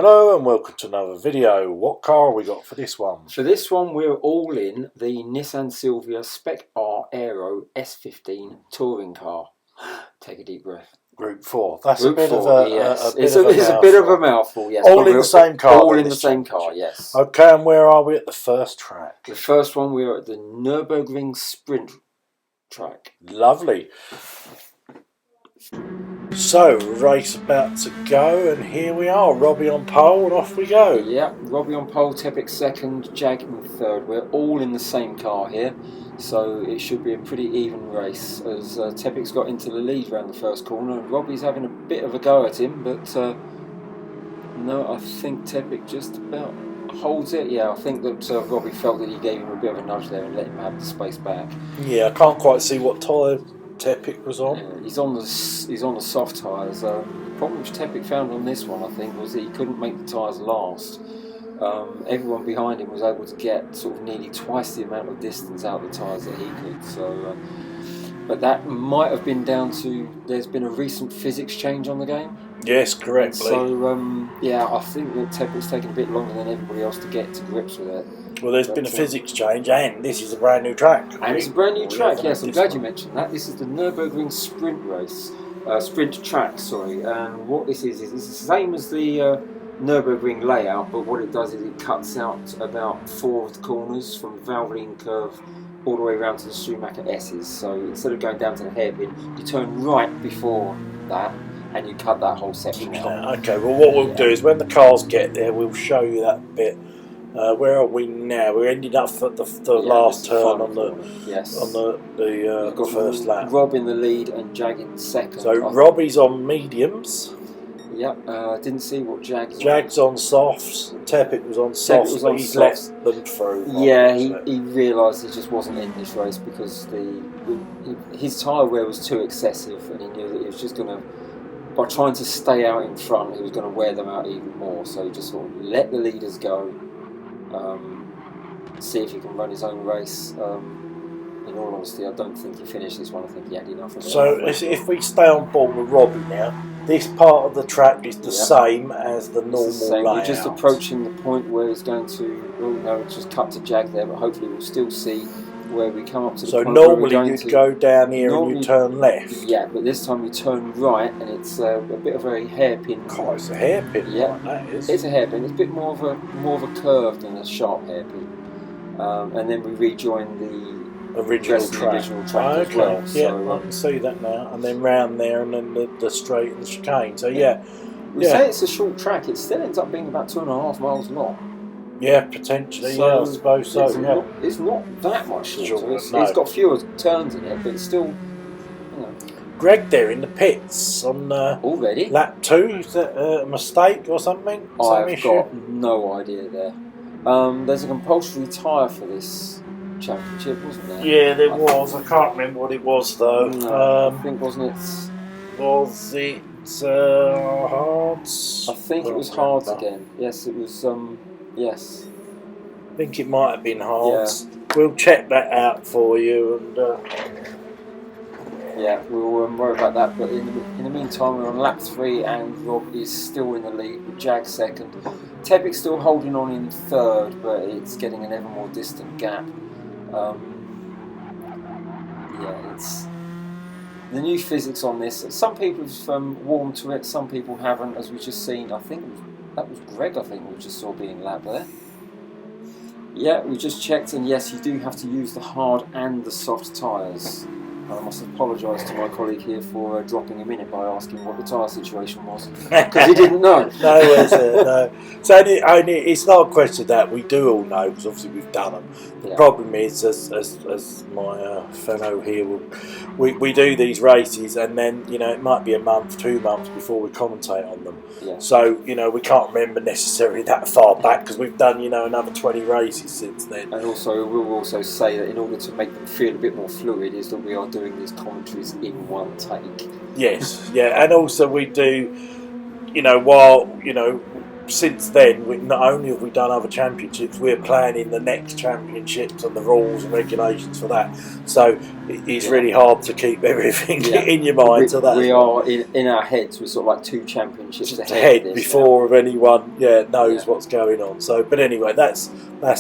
Hello and welcome to another video. What car we got for this one? For this one we're all in the Nissan Silvia Spec R Aero S15 touring car. Take a deep breath. Group 4. That's Group a bit 4, of a, yes. it's a bit of a mouthful, yes. All in the same car. All in the same car, yes. Okay, and where are we at the first track? The first one we are at the Nurburgring sprint track. Lovely. So, race about to go, and here we are. Robbie on pole, and off we go. Yeah, Robbie on pole, Tepik second, Jag in third. We're all in the same car here, so it should be a pretty even race, as Tepik's got into the lead around the first corner, and Robbie's having a bit of a go at him, but no, I think Tepik just about holds it. Yeah, I think that Robbie felt that he gave him a bit of a nudge there and let him have the space back. Yeah, I can't quite see what tyre Tepik was on. Yeah, he's on the soft tyres. The problem which Tepik found on this one, I think, was that he couldn't make the tyres last. Everyone behind him was able to get sort of nearly twice the amount of distance out of the tyres that he could. So, but that might have been down to there's been a recent physics change on the game. Yes, correctly. So yeah, I think that Tepik's taken a bit longer than everybody else to get to grips with it. Well, there's been a physics change, and this is a brand new track. And it's a brand new track, yes. I'm glad you mentioned that. This is the Nurburgring sprint race, sprint track. Sorry. And what this is it's the same as the Nurburgring layout, but what it does is it cuts out about 4 of the corners from the Valvoline curve all the way around to the Schumacher S's. So instead of going down to the hairpin, you turn right before that, and you cut that whole section out. Okay, well what we'll do is when the cars get there, we'll show you that bit. Where are we now? We're ending up at the last turn on the first lap. Rob in the lead and Jag in second. So Robbie's on mediums. Yep, didn't see what Jag's on softs. Tepik was on softs, but he's let them through. Yeah, he realised he just wasn't in this race because his tyre wear was too excessive, and he knew that he was just going to, by trying to stay out in front, he was going to wear them out even more. So he just sort of let the leaders go. See if he can run his own race. In all honesty, I don't think he finished this one. I think he had enough of it. So if we stay on board with Robbie now, this part of the track is the same as the normal layout. We're just approaching the point where he's going to, well, no, just cut to Jag there, but hopefully we'll still see where we come up to the point. So normally you'd go down here and you turn left. Yeah, but this time you turn right, and it's a bit of a hairpin. God, it's a hairpin. Yeah, like that is. It's a hairpin. It's a bit more of a curve than a sharp hairpin. And then we rejoin the original track as well. Yeah, so, I can see that now. And then round there, and then the straight and the chicane. So yeah, we say it's a short track. It still ends up being about 2.5 miles long. Yeah, potentially. So yeah, I suppose so. It's not that much shorter. It's got fewer turns in it, but it's still. You know. Greg there in the pits on already lap 2. Is that a mistake or something? I've got no idea there. There's a compulsory tyre for this championship, wasn't there? Yeah, there was. I can't remember what it was though. No, I think wasn't it? Was it hards? I think it was hards again. Yes, it was. Yes. I think it might have been hards. Yeah. We'll check that out for you, and yeah, we'll worry about that. But in the meantime, we're on lap 3, and Rob is still in the lead with Jag second. Tepik's still holding on in third, but it's getting an ever more distant gap. Yeah, it's the new physics on this. Some people have warmed to it, some people haven't, as we've just seen. I think that was Greg, I think we just saw being lapped there. Yeah, we just checked, and yes, you do have to use the hard and the soft tyres. I must apologise to my colleague here for dropping him in it by asking what the tyre situation was, because he didn't know. No. So only it's not a question that we do all know, because obviously we've done them. The problem is, as my fellow here, we do these races, and then it might be a month, 2 months before we commentate on them. Yeah. So we can't remember necessarily that far back, because we've done another 20 races since then. And also we'll also say that in order to make them feel a bit more fluid, is that we are doing these commentaries in one take. Yes, yeah, and also we do, while since then, not only have we done other championships, we're planning the next championships and the rules and regulations for that. So it's really hard to keep everything in your mind. We are in our heads. We're sort of like 2 championships ahead before anyone knows what's going on. So, but anyway, that's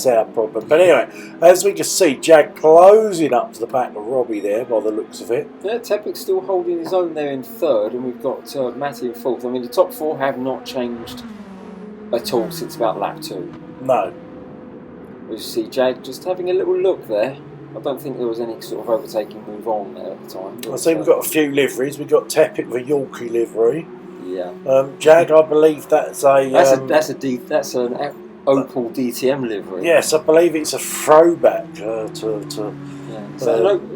our problem. But anyway, as we can see, Jag closing up to the back of Robbie there by the looks of it. Yeah, Tepik's still holding his own there in 3rd, and we've got Matty in 4th. I mean, the top 4 have not changed at all since about lap 2. No. We see Jag just having a little look there. I don't think there was any sort of overtaking move on there at the time. I see we've got a few liveries. We've got Tepik with a Yorkie livery. Yeah. Jag, I believe that's an Opal DTM livery. Yes, I believe it's a throwback to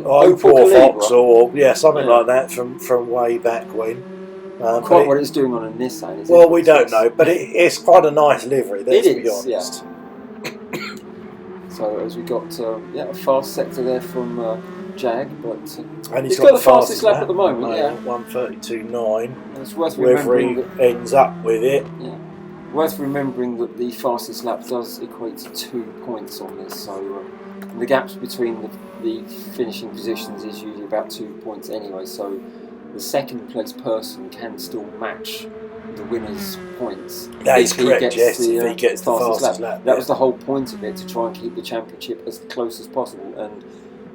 Opal Fox or something like that from way back when. Quite what it's doing on a Nissan, is it? Well, we don't know, but it's quite a nice livery, let's be honest. So as we got a fast sector there from Jag, but and he's got the fastest lap at the moment. 1:32.9. It's worth remembering that he ends up with it. Yeah. Worth remembering that the fastest lap does equate to 2 points on this, so the gaps between the finishing positions is usually about 2 points anyway. So the second place person can still match the winner's points. That is correct, yes, if he gets the fastest lap. That was the whole point of it, to try and keep the championship as close as possible, and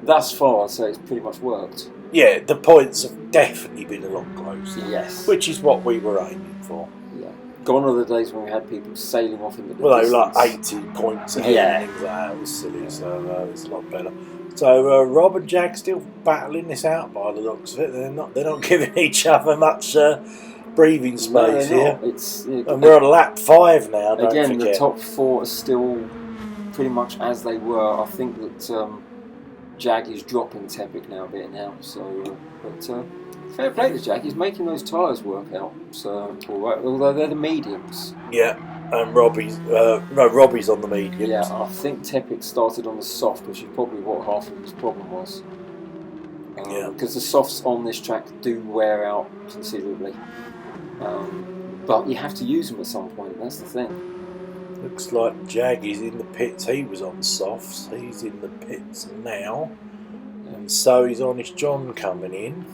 thus far, so it's pretty much worked. Yeah, the points have definitely been a lot closer. Yes. Which is what we were aiming for. Yeah. Gone are the days when we had people sailing off in the distance. They were like 80 points ahead and things like that. It was silly, so it's a lot better. So Rob and Jag still battling this out by the looks of it. They're not giving each other much breathing space here. And we're on lap 5 now. Again, don't forget. The top 4 are still pretty much as they were. I think that Jag is dropping Tepik now a bit now. So, but fair play to Jag. He's making those tyres work out. So, although they're the mediums. Yeah. And Robbie's on the mediums. Yeah, I think Tepik started on the soft, which is probably what half of his problem was. Because the softs on this track do wear out considerably. But you have to use them at some point, that's the thing. Looks like Jag is in the pits. He was on softs. He's in the pits now. And so is Honest John coming in.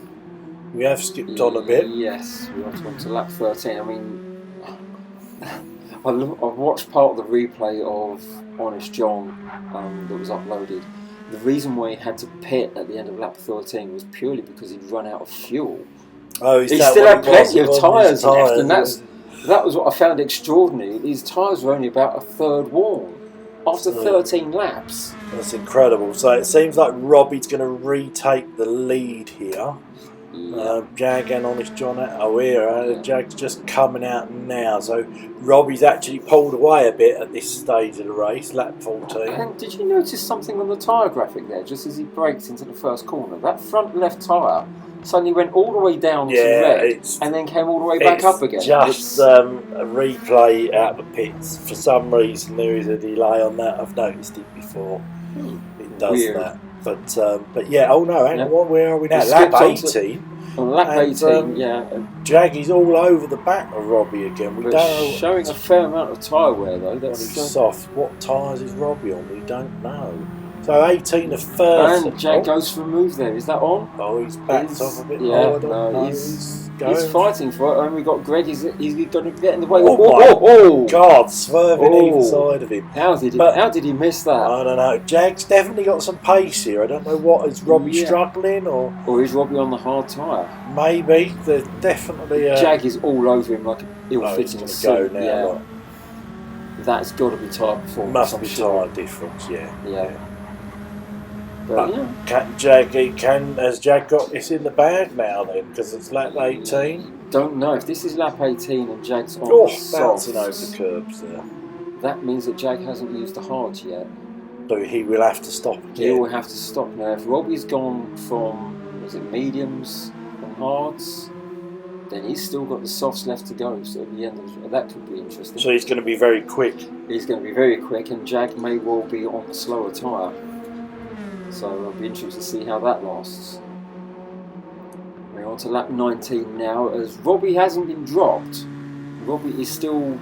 We have skipped on a bit. Yes, we went on to lap 13. I mean, I've watched part of the replay of Honest John that was uploaded. The reason why he had to pit at the end of lap 13 was purely because he'd run out of fuel. Oh, he still had plenty of tyres left, and that was what I found extraordinary. These tyres were only about a third worn after 13 laps. That's incredible. So it seems like Robbie's going to retake the lead here. Jag and Honest John Jag's just coming out now, so Robbie's actually pulled away a bit at this stage of the race, lap 14. And did you notice something on the tyre graphic there, just as he braked into the first corner? That front left tyre suddenly went all the way down to red and then came all the way back up again. Just a replay out the pits. For some reason there is a delay on that. I've noticed it before. It does Weird. that. But yeah, oh no, hang on, where are we now? Lap 18. On lap 18, Jag is all over the back of Robbie again. We don't know. Showing a fair amount of tyre wear though. That's soft. What tyres is Robbie on? We don't know. So 18 to 30. And Jag goes for a move there. Is that on? Oh, he's backed off a bit. Yeah, I don't know. He's fighting for it. And we've got Greg. He's going to get in the way. Oh my God! Swerving either side of him. How did he miss that? I don't know. Jag's definitely got some pace here. I don't know what is Robbie struggling or is Robbie on the hard tyre? Maybe. There's definitely. Jag is all over him like an ill-fitting suit. Go now. Yeah. That's got to be tyre performance. Must be tyre difference. Yeah. But has Jag got this in the bag now then? Because it's lap 18. Don't know if this is lap 18 and Jag's on the softs. Bouncing over the curbs there. That means that Jag hasn't used the hards yet. So he will have to stop again. He will have to stop now. If Robbie's gone from mediums and hards, then he's still got the softs left to go. So at the end of that could be interesting. So he's going to be very quick. He's going to be very quick, and Jag may well be on the slower tyre. So I'll be interested to see how that lasts. We're on to lap 19 now, as Robbie hasn't been dropped. Robbie is still,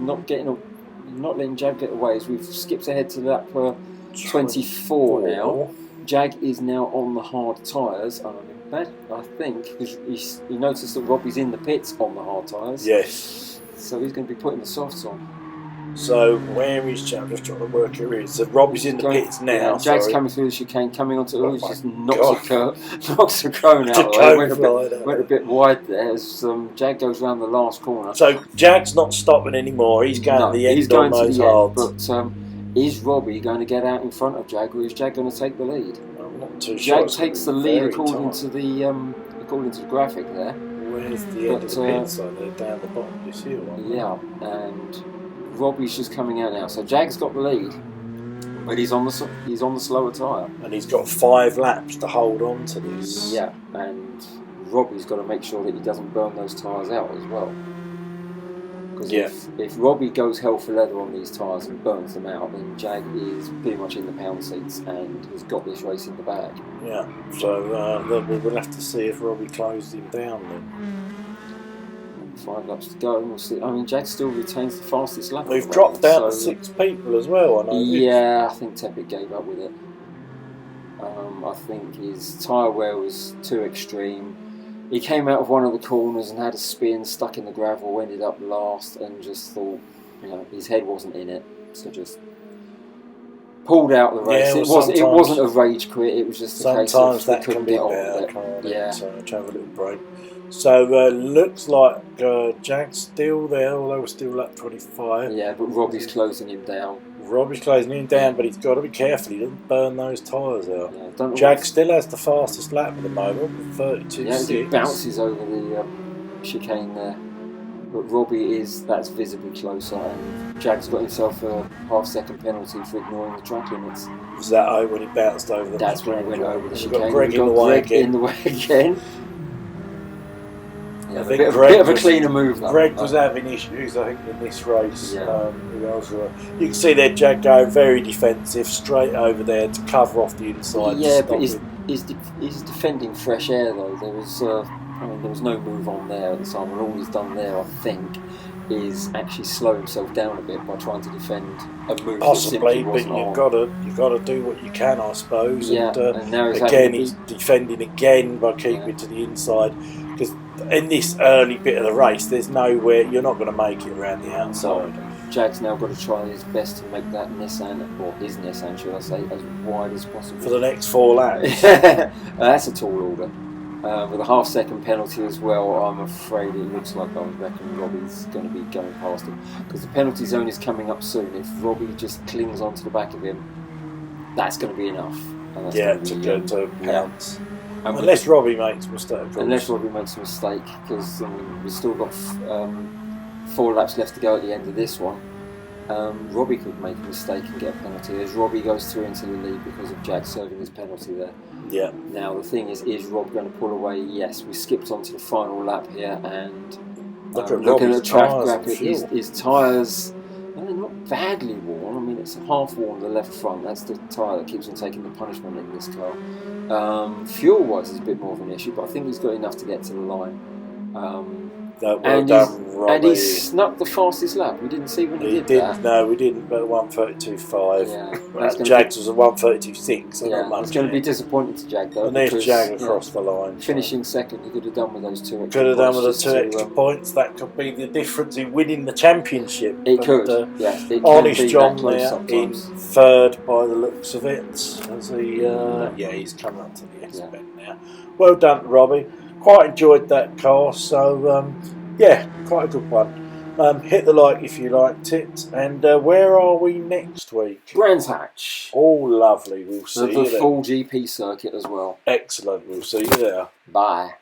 not letting Jag get away. As we've skipped ahead to lap 24 now. Jag is now on the hard tyres. I think because he noticed that Robbie's in the pits on the hard tyres. Yes. So he's going to be putting the softs on. So where is Jag? I'm just trying to work it in. So Robbie's in the pits now. Yeah, Jag's coming through the chicane, coming onto the just knocks a cone out of the way. Went a bit wide there as Jag goes round the last corner. So Jag's not stopping anymore. He's going to the end. He's going on to those the hards. end. But is Robbie going to get out in front of Jag, or is Jag going to take the lead? I'm not too sure. Jag takes the lead according to the graphic there. Where's the end of the pits? So they're down the bottom. Do you see one? Yeah, and Robbie's just coming out now. So Jag's got the lead, but he's on the slower tyre, and he's got 5 laps to hold on to this. Yeah, and Robbie's got to make sure that he doesn't burn those tyres out as well. Because if Robbie goes hell for leather on these tyres and burns them out, then Jag is pretty much in the pound seats and has got this race in the bag. Yeah, so we'll have to see if Robbie closed him down then. 5 laps to go, and we'll see. I mean, Jag still retains the fastest lap. We've dropped down to 6 people as well, I know. Yeah, I think Tepic gave up with it. I think his tyre wear was too extreme. He came out of one of the corners and had a spin, stuck in the gravel, ended up last, and just thought, his head wasn't in it, so just pulled out the race. Yeah, it wasn't a rage quit. It was just a case of sometimes that couldn't can be get on better, with it. Yeah. So have a little break. So looks like Jag's still there, although we're still at 25. Yeah, but Robbie's closing him down. Robbie's closing him down, but he's got to be careful. He doesn't burn those tyres out. Yeah, Jag still has the fastest lap at the moment, with 32.6. Yeah, he bounces over the chicane there. But Robbie that's visibly closer, and Jag's got himself a half-second penalty for ignoring the track limits. Was that when he bounced over the That's when he went over the chicane. Got Greg in the way again. Yeah, a bit of a cleaner move. Greg was having issues, I think, in this race. Yeah. You can see there Jag going very defensive, straight over there to cover off the inside. Yeah, but he's defending fresh air though. There was no move on there at the time, and all he's done there, I think, is actually slow himself down a bit by trying to defend a move. Possibly, that but you've got to do what you can, I suppose. Yeah, and now he's defending again by keeping to the inside, because in this early bit of the race, there's nowhere you're not going to make it around the outside. Jag's now got to try his best to make that Nissan, or his Nissan, should I say, as wide as possible for the next 4 laps. That's a tall order. With a half-second penalty as well, I'm afraid it looks like I reckon Robbie's going to be going past him, because the penalty zone is coming up soon. If Robbie just clings onto the back of him, that's going to be enough. To pounce. Unless Robbie makes a mistake. Unless Robbie makes a mistake, because we've still got 4 laps left to go at the end of this one. Robbie could make a mistake and get a penalty as Robbie goes through into the lead because of Jag serving his penalty there. Yeah. Now the thing is Rob going to pull away? Yes, we skipped onto the final lap here, and looking at the track graphic, his tyres, they're not badly worn. I mean, it's half worn the left front. That's the tyre that keeps on taking the punishment in this car. Fuel-wise is a bit more of an issue, but I think he's got enough to get to the line. And he snuck the fastest lap. We didn't see when he did that. No, we didn't, but 1:32.5. Yeah, Jag's was a 1:32.6. Yeah, it's going to be disappointing to Jag though. And there's Jag across the line. Finishing second, he could have done with those 2 extra points. Could have done with the 2 extra points. That could be the difference in winning the championship. It could. It Honest John there in 3rd by the looks of it. As he's come up to the S-bend now. Well done, Robbie. Quite enjoyed that car, so quite a good one. Hit the like if you liked it, and where are we next week? Brands Hatch. Oh, lovely. We'll see you there. The full GP circuit as well. Excellent. We'll see you there. Bye.